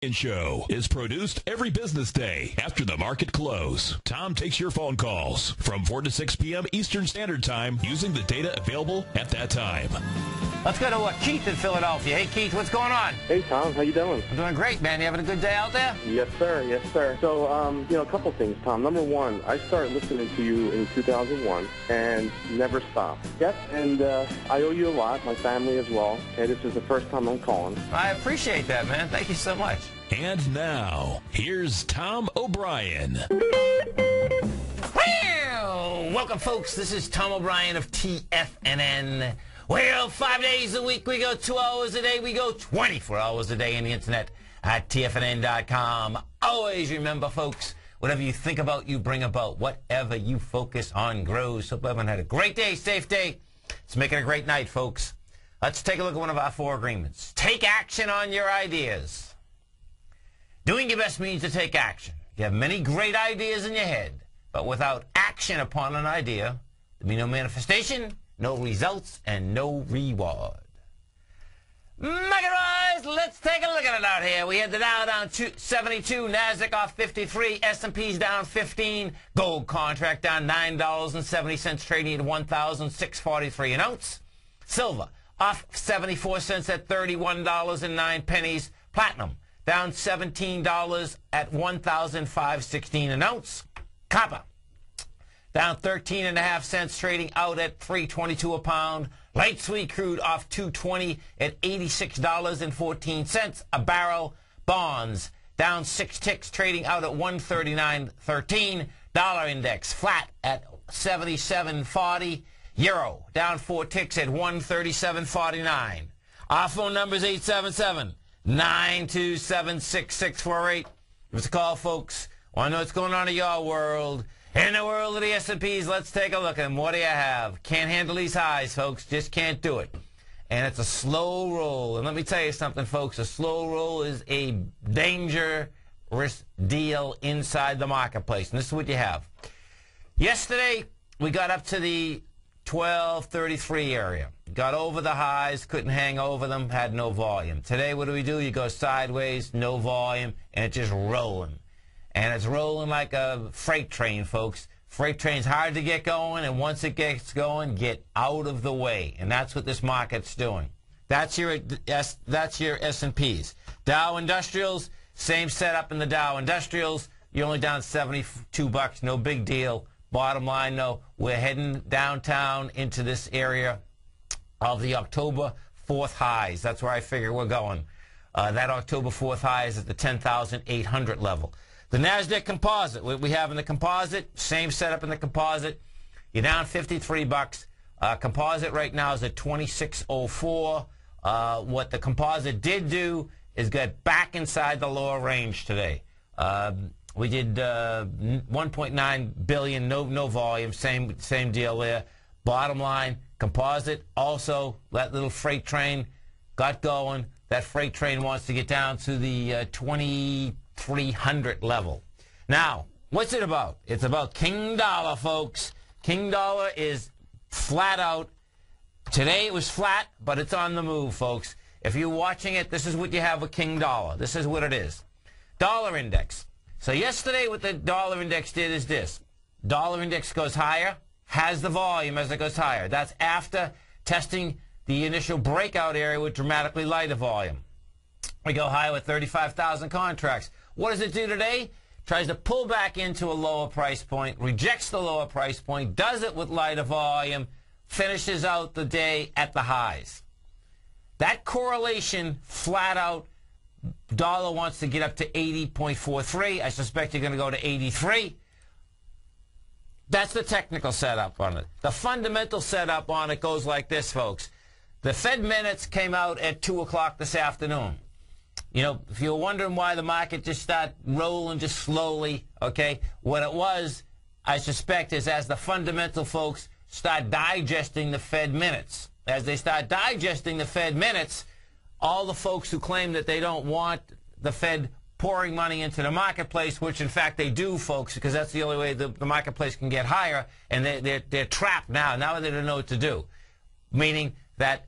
Show is produced every business day after the market close. Tom takes your phone calls from 4 to 6 p.m. Eastern Standard Time using the data available at that time. Let's go to Keith in Philadelphia. Hey, Keith, what's going on? Hey, Tom. How you doing? I'm doing great, man. You having a good day out there? Yes, sir. Yes, sir. So, a couple things, Tom. Number one, I started listening to you in 2001 and never stopped. Yep, and I owe you a lot, my family as well. And this is the first time I'm calling. I appreciate that, man. Thank you so much. And now, here's Tom O'Brien. Well, welcome, folks. This is Tom O'Brien of TFNN. Well, 5 days a week, we go 2 hours a day, we go 24 hours a day on the internet at TFNN.com. Always remember, folks, whatever you think about, you bring about. Whatever you focus on grows. Hope everyone had a great day, safe day. Let's make it a great night, folks. Let's take a look at one of our 4 agreements. Take action on your ideas. Doing your best means to take action. You have many great ideas in your head, but without action upon an idea, there'll be no manifestation, no results, and no reward. Market rise, let's take a look at it out here. We had the Dow down 72, NASDAQ off 53, S&P's down 15, gold contract down $9.70, trading at $1,643 an ounce. Silver off 74 cents at $31.09. Platinum down $17 at $1,516 an ounce. Copper down 13.5 cents, trading out at $3.22 a pound. Light sweet crude off $2.20 at $86.14 a barrel. Bonds down 6 ticks, trading out at $139.13. Dollar index flat at 77.40. Euro down 4 ticks at 137.49. Our phone number is 877-927-6648. Give us a call, folks. Want to know what's going on in your world? In the world of the S&Ps, let's take a look at them. What do you have? Can't handle these highs, folks. Just can't do it. And it's a slow roll. And let me tell you something, folks. A slow roll is a dangerous deal inside the marketplace. And this is what you have. Yesterday, we got up to the 1233 area. Got over the highs, couldn't hang over them, had no volume. Today, what do? You go sideways, no volume, and it's just rolling. And it's rolling like a freight train, folks. Freight train's hard to get going, and once it gets going, get out of the way. And that's what this market's doing. That's your S&Ps. Dow Industrials, same setup in the Dow Industrials. You're only down 72 bucks, no big deal. Bottom line, though, we're heading downtown into this area of the October 4th highs. That's where I figure we're going. That October 4th high is at the 10,800 level. The NASDAQ composite, what we have in the composite, same setup in the composite. You're down 53 bucks. Composite right now is at 2604. What the composite did do is get back inside the lower range today. We did 1.9 billion, no volume, same deal there. Bottom line, composite also, that little freight train got going. That freight train wants to get down to the 2300 level. Now, what's it about? It's about King Dollar, folks. King Dollar is flat out. Today it was flat, but it's on the move, folks. If you're watching it, this is what you have with King Dollar. This is what it is. Dollar index. So yesterday what the dollar index did is this. Dollar index goes higher, has the volume as it goes higher. That's after testing the initial breakout area with dramatically lighter volume. We go higher with 35,000 contracts. What does it do today? Tries to pull back into a lower price point, rejects the lower price point, does it with lighter volume, finishes out the day at the highs. That correlation, flat out, dollar wants to get up to 80.43. I suspect you're going to go to 83. That's the technical setup on it. The fundamental setup on it goes like this, folks. The Fed minutes came out at 2 o'clock this afternoon. You know, if you're wondering why the market just started rolling just slowly, okay, what it was, I suspect, is as the fundamental folks start digesting the Fed minutes. As they start digesting the Fed minutes, all the folks who claim that they don't want the Fed pouring money into the marketplace, which in fact they do, folks, because that's the only way the marketplace can get higher, and they're trapped now. Now they don't know what to do, meaning that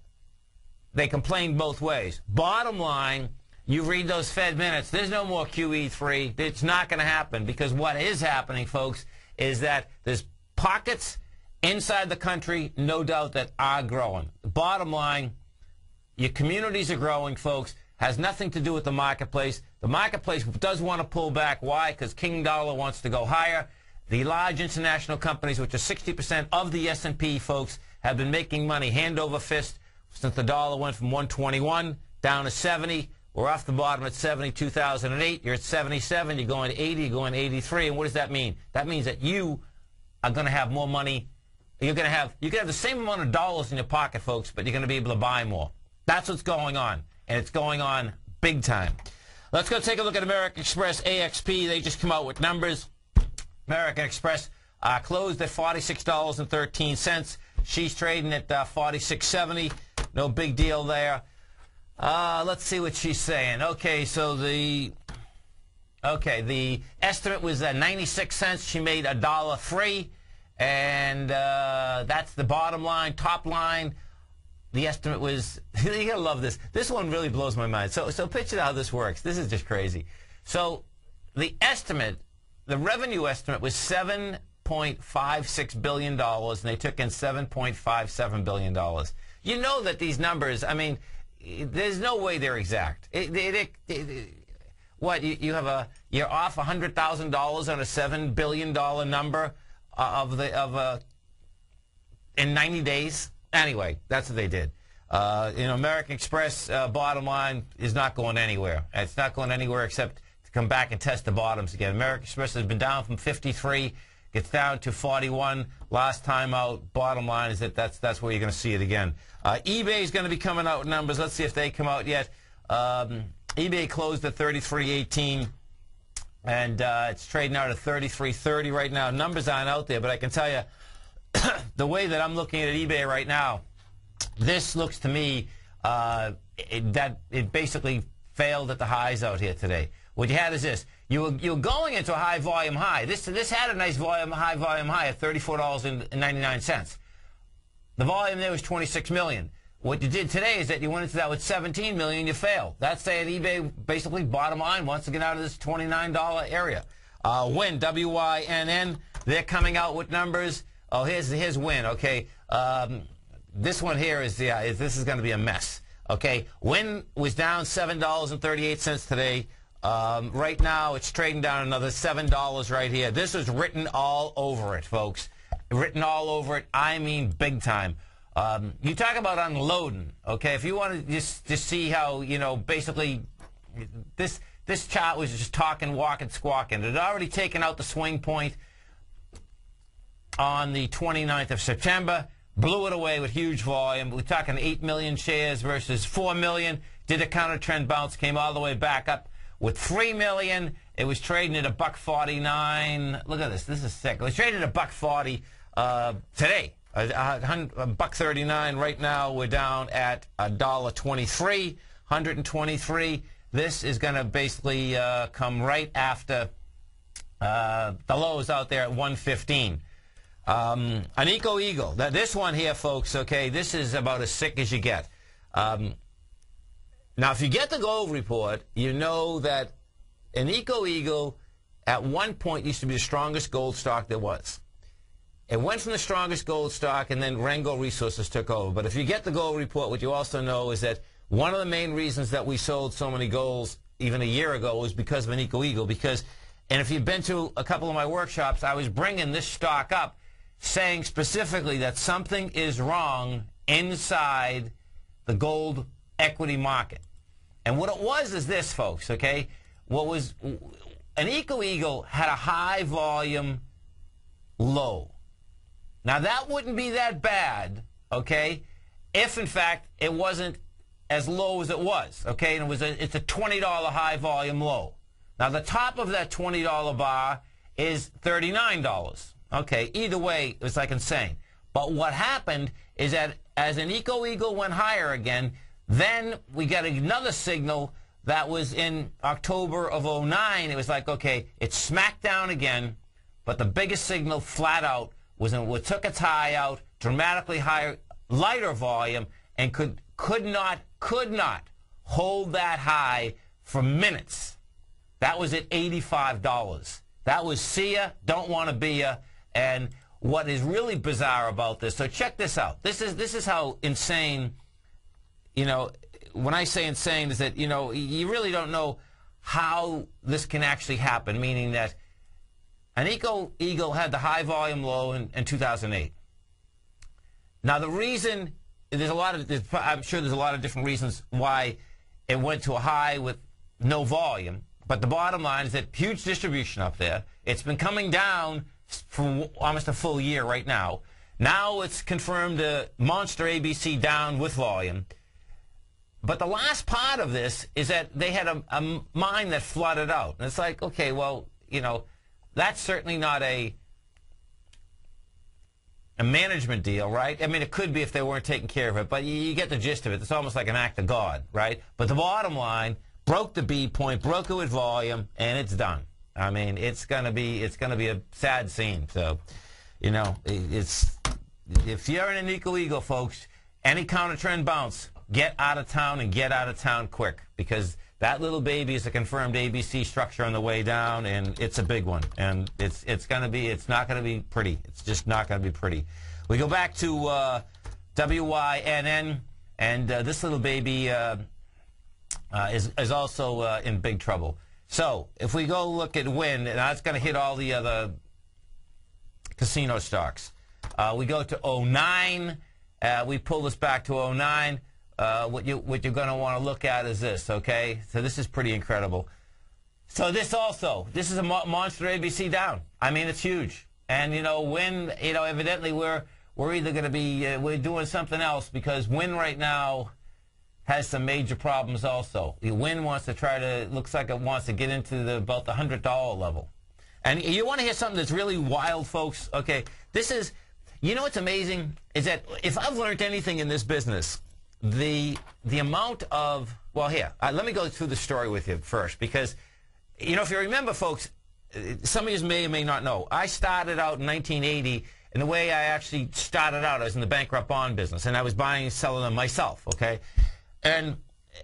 they complain both ways. Bottom line, You read those Fed minutes. There's no more QE3. It's not going to happen, because what is happening, folks, is that there's pockets inside the country, no doubt, that are growing. Bottom line, your communities are growing, folks. Has nothing to do with the marketplace. The marketplace does want to pull back. Why? Because King Dollar wants to go higher. The large international companies, which are 60% of the S&P, folks, have been making money hand over fist since the dollar went from 121 down to 70. We're off the bottom at 70, 2008. You're at 77. You're going to 80. You're going to 83. And what does that mean? That means that you are going to have more money. You can have the same amount of dollars in your pocket, folks, but you're going to be able to buy more. That's what's going on, and it's going on big time. Let's go take a look at American Express AXP. They just come out with numbers. American Express closed at $46.13. She's trading at $46.70. No big deal there. Let's see what she's saying. Okay, so the estimate was 96 cents. She made $1.03, and that's the bottom line. Top line, the estimate was, you gotta love this. This one really blows my mind. So picture how this works. This is just crazy. So the estimate, the revenue estimate was $7.56 billion, and they took in $7.57 billion. You know that these numbers, I mean, there's no way they're exact. What, you're off $100,000 on a $7 billion number in 90 days? Anyway, that's what they did. American Express, bottom line, is not going anywhere. It's not going anywhere except to come back and test the bottoms again. American Express has been down from 53, gets down to 41 last time out. Bottom line is that that's where you're going to see it again. eBay is going to be coming out with numbers. Let's see if they come out yet. eBay closed at 33.18, and it's trading out at 33.30 right now. Numbers aren't out there, but I can tell you, the way that I'm looking at eBay right now, this looks to me that it basically failed at the highs out here today. What you had is this. You're going into a high volume high. This had a nice high volume high at $34.99. The volume there was 26 million. What you did today is that you went into that with 17 million, you failed. That's saying eBay basically bottom line wants to get out of this $29 area. Win, W-Y-N-N, they're coming out with numbers. Oh, here's Win. Okay, this one here is this is going to be a mess. Okay, Win was down $7.38 today. Right now, it's trading down another $7 right here. This is written all over it, folks. Written all over it. I mean, big time. You talk about unloading. Okay, if you want to just see how basically this chart was just talking, walking, squawking. It had already taken out the swing point on the 29th of September, blew it away with huge volume. We're talking 8 million shares versus 4 million. Did a counter trend bounce, came all the way back up with 3 million. It was trading at $1.49. Look at this. This is sick. It was trading at $1.40 today. $1.39. Right now, we're down at $1.23. 123. This is going to basically come right after the lows out there at 115. An Eagle. This one here, folks, okay, this is about as sick as you get. Now, if you get the gold report, you know that an Eagle at one point used to be the strongest gold stock there was. It went from the strongest gold stock, and then Rengo Resources took over. But if you get the gold report, what you also know is that one of the main reasons that we sold so many golds even a year ago was because of an Eagle. And if you've been to a couple of my workshops, I was bringing this stock up, saying specifically that something is wrong inside the gold equity market. And what it was is this, folks, okay? An Eagle had a high volume low. Now, that wouldn't be that bad, okay, if, in fact, it wasn't as low as it was, okay? And it's a $20 high volume low. Now, the top of that $20 bar is $39. Okay, either way, it's like insane. But what happened is that as an Eagle went higher again, then we got another signal that was in October of 09. It was like, okay, it smacked down again, but the biggest signal flat out was when it took its high out, dramatically higher, lighter volume, and could not hold that high for minutes. That was at $85. That was see ya, don't want to be ya. And what is really bizarre about this, so check this out. This is how insane, you know, when I say insane is that, you know, you really don't know how this can actually happen, meaning that an Eagle had the high volume low in 2008. Now the reason, I'm sure there's a lot of different reasons why it went to a high with no volume, but the bottom line is that huge distribution up there. It's been coming down for almost a full year right now. Now it's confirmed a monster ABC down with volume. But the last part of this is that they had a mine that flooded out. And it's like, okay, well, you know, that's certainly not a management deal, right? I mean, it could be if they weren't taking care of it, but you get the gist of it. It's almost like an act of God, right? But the bottom line, broke the B point, broke it with volume, and it's done. I mean, it's gonna be a sad scene. So, you know, if you're in an Eagle, folks, any counter trend bounce, get out of town and get out of town quick, because that little baby is a confirmed ABC structure on the way down, and it's a big one. And it's not gonna be pretty. It's just not gonna be pretty. We go back to WYNN, and this little baby is also in big trouble. So if we go look at WIN, and that's going to hit all the other casino stocks. We go to 09. We pull this back to 09. What you're going to want to look at is this, okay? So this is pretty incredible. So this is a monster ABC down. I mean, it's huge. And, you know, WIN, you know, evidently we're either going to be, we're doing something else, because WIN right now has some major problems also. The WIN wants to looks like it wants to get into about the $100 level. And you want to hear something that's really wild, folks? Okay, this is, you know what's amazing? Is that if I've learned anything in this business, the amount of, well, here, let me go through the story with you first, because, you know, if you remember, folks, some of you may or may not know, I started out in 1980, and the way I actually started out, I was in the bankrupt bond business, and I was buying and selling them myself, okay? And,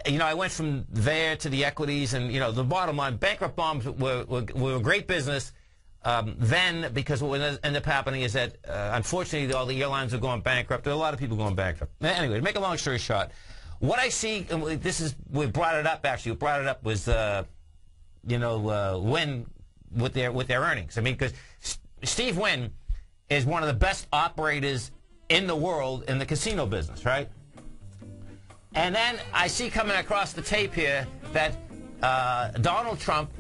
you know, I went from there to the equities, and, you know, the bottom line, bankrupt bonds were a great business then, because what ended up happening is that, unfortunately, all the airlines were going bankrupt. There were a lot of people going bankrupt. Anyway, to make a long story short, what I see, and we brought it up, actually, we brought it up was, you know, WIN with their earnings. I mean, because Steve WIN is one of the best operators in the world in the casino business, right? And then I see coming across the tape here that Donald Trump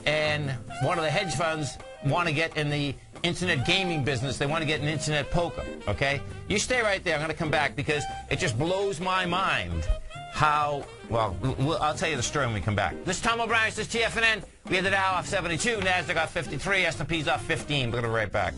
and one of the hedge funds want to get in the internet gaming business. They want to get in internet poker, okay? You stay right there. I'm going to come back, because it just blows my mind how, well, I'll tell you the story when we come back. This is Tom O'Brien. This is TFNN. We had the Dow off 72, NASDAQ off 53, S&P's off 15. We're going to be right back.